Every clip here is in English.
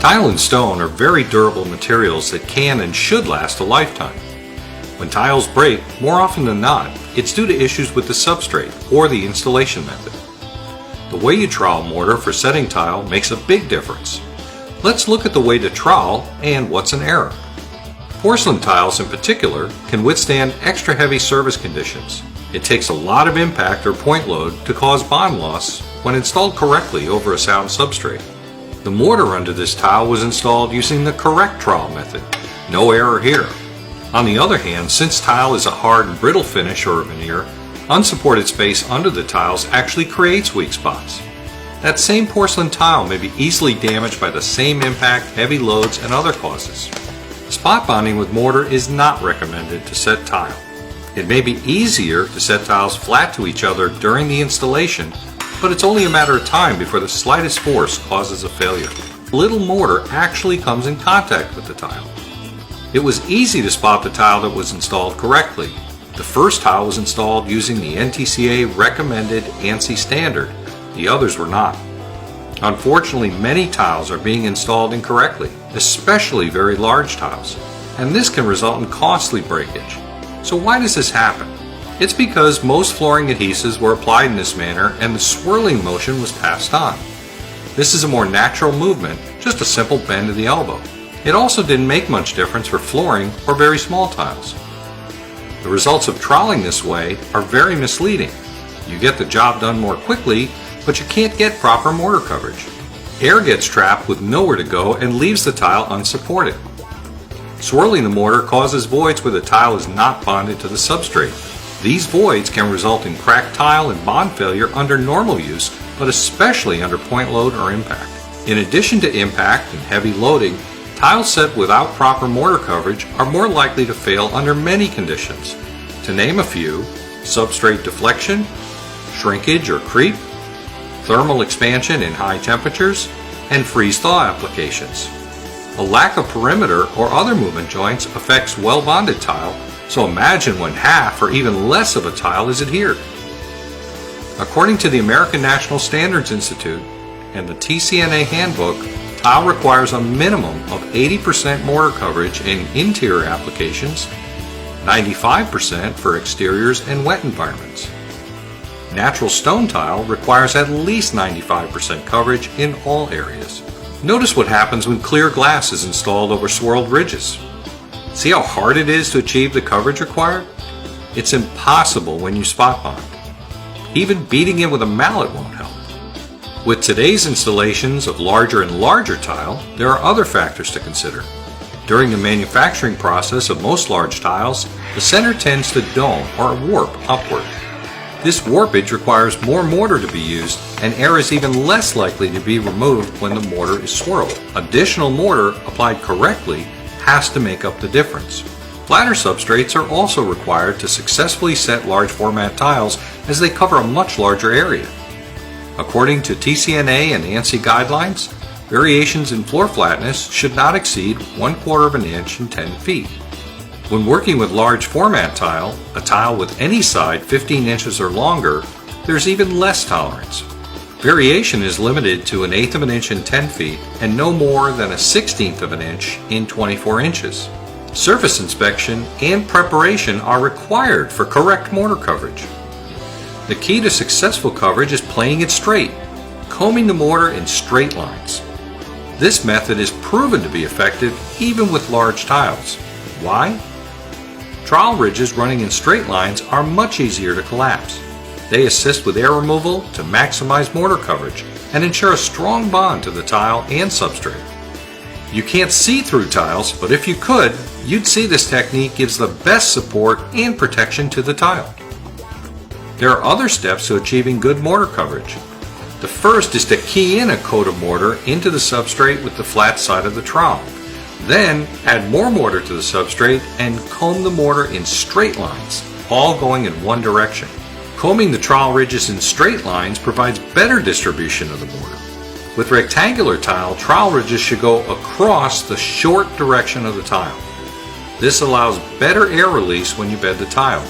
Tile and stone are very durable materials that can and should last a lifetime. When tiles break, more often than not, it's due to issues with the substrate or the installation method. The way you trowel mortar for setting tile makes a big difference. Let's look at the way to trowel and what's an error. Porcelain tiles in particular can withstand extra heavy service conditions. It takes a lot of impact or point load to cause bond loss when installed correctly over a sound substrate. The mortar under this tile was installed using the correct trowel method. No error here. On the other hand, since tile is a hard and brittle finish or veneer, unsupported space under the tiles actually creates weak spots. That same porcelain tile may be easily damaged by the same impact, heavy loads, and other causes. Spot bonding with mortar is not recommended to set tile. It may be easier to set tiles flat to each other during the installation, but it's only a matter of time before the slightest force causes a failure. Little mortar actually comes in contact with the tile. It was easy to spot the tile that was installed correctly. The first tile was installed using the NTCA recommended ANSI standard. The others were not. Unfortunately, many tiles are being installed incorrectly, especially very large tiles, and this can result in costly breakage. So why does this happen? It's because most flooring adhesives were applied in this manner and the swirling motion was passed on. This is a more natural movement, just a simple bend of the elbow. It also didn't make much difference for flooring or very small tiles. The results of troweling this way are very misleading. You get the job done more quickly, but you can't get proper mortar coverage. Air gets trapped with nowhere to go and leaves the tile unsupported. Swirling the mortar causes voids where the tile is not bonded to the substrate. These voids can result in cracked tile and bond failure under normal use, but especially under point load or impact. In addition to impact and heavy loading, tiles set without proper mortar coverage are more likely to fail under many conditions. To name a few: substrate deflection, shrinkage or creep, thermal expansion in high temperatures, and freeze-thaw applications. A lack of perimeter or other movement joints affects well-bonded tile, so imagine when half or even less of a tile is adhered. According to the American National Standards Institute and the TCNA Handbook, tile requires a minimum of 80% mortar coverage in interior applications, 95% for exteriors and wet environments. Natural stone tile requires at least 95% coverage in all areas. Notice what happens when clear glass is installed over swirled ridges. See how hard it is to achieve the coverage required? It's impossible when you spot bond. Even beating it with a mallet won't help. With today's installations of larger and larger tile, there are other factors to consider. During the manufacturing process of most large tiles, the center tends to dome or warp upward. This warpage requires more mortar to be used, and air is even less likely to be removed when the mortar is swirled. Additional mortar applied correctly has to make up the difference. Flatter substrates are also required to successfully set large format tiles as they cover a much larger area. According to TCNA and ANSI guidelines, variations in floor flatness should not exceed 1/4 of an inch and 10 feet. When working with large format tile, a tile with any side 15 inches or longer, there's even less tolerance. Variation is limited to 1/8 of an inch in 10 feet and no more than 1/16 of an inch in 24 inches. Surface inspection and preparation are required for correct mortar coverage. The key to successful coverage is playing it straight, combing the mortar in straight lines. This method is proven to be effective even with large tiles. Why? Trowel ridges running in straight lines are much easier to collapse. They assist with air removal to maximize mortar coverage and ensure a strong bond to the tile and substrate. You can't see through tiles, but if you could, you'd see this technique gives the best support and protection to the tile. There are other steps to achieving good mortar coverage. The first is to key in a coat of mortar into the substrate with the flat side of the trowel. Then add more mortar to the substrate and comb the mortar in straight lines, all going in one direction. Combing the trowel ridges in straight lines provides better distribution of the mortar. With rectangular tile, trowel ridges should go across the short direction of the tile. This allows better air release when you bed the tile.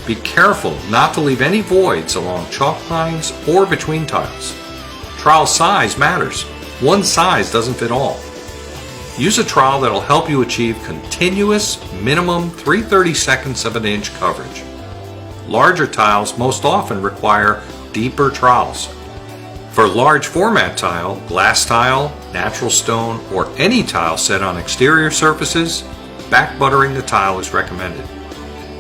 Be careful not to leave any voids along chalk lines or between tiles. Trowel size matters. One size doesn't fit all. Use a trowel that'll help you achieve continuous minimum 3/32 of an inch coverage. Larger tiles most often require deeper trowels. For large format tile, glass tile, natural stone, or any tile set on exterior surfaces, back buttering the tile is recommended.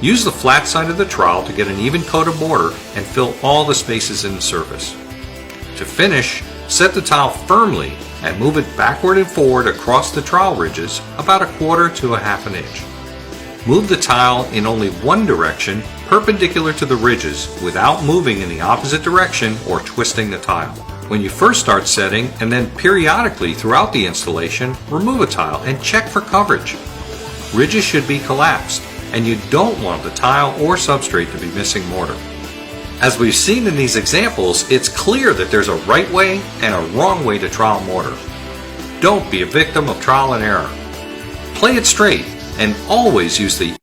Use the flat side of the trowel to get an even coat of mortar and fill all the spaces in the surface. To finish, set the tile firmly and move it backward and forward across the trowel ridges about 1/4 to 1/2 inch. Move the tile in only one direction, perpendicular to the ridges, without moving in the opposite direction or twisting the tile. When you first start setting, and then periodically throughout the installation, remove a tile and check for coverage. Ridges should be collapsed, and you don't want the tile or substrate to be missing mortar. As we've seen in these examples, it's clear that there's a right way and a wrong way to trowel mortar. Don't be a victim of trial and error. Play it straight and always use the